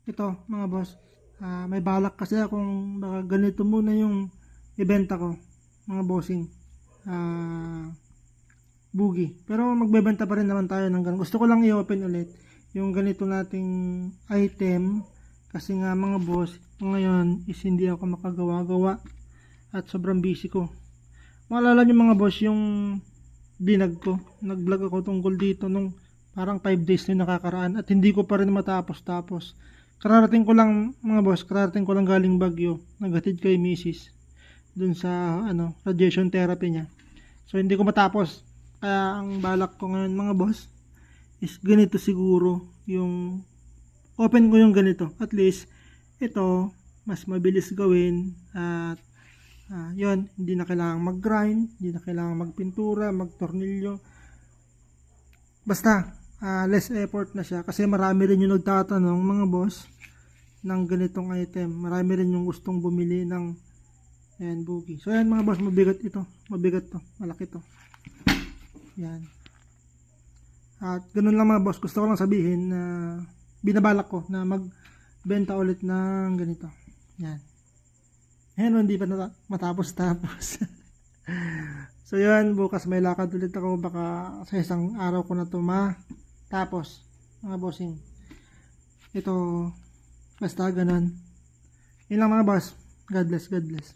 ito mga boss, may balak kasi akong baka ganito muna yung ibenta ko mga bossing, bugi, pero magbebenta pa rin naman tayo ng ganun. Gusto ko lang i-open ulit yung ganito nating item kasi nga mga boss, ngayon is hindi ako makagawa-gawa at sobrang busy ko. Maalala nyo mga boss yung nag-vlog ako tungkol dito nung parang 5 days na nakakaraan at hindi ko pa rin matapos-tapos. Kararating ko lang mga boss, kararating ko lang galing Baguio, naghatid kay Mrs. dun sa radiation therapy niya. So hindi ko matapos. Kaya ang balak ko ngayon mga boss is ganito siguro yung open ko yung ganito. At least ito mas mabilis gawin at yun, hindi na kailangang mag-grind, hindi na kailangang magpintura, magtornilyo. Basta less effort na siya kasi marami rin yung nagtatanong mga boss ng ganitong item. Marami rin yung gustong bumili ng bugi. So ayan mga boss, mabigat ito. Mabigat to, malaki to. Yan. At ganun lang mga boss, gusto ko lang sabihin na binabalak ko na magbenta ulit ng ganito. Yan. Ayan, hindi pa matapos-tapos. So yan, bukas may lakad ulit ako, baka sa isang araw ko na ito matapos mga bossing. Ito, basta ganun. Yun lang mga boss. God bless, God bless.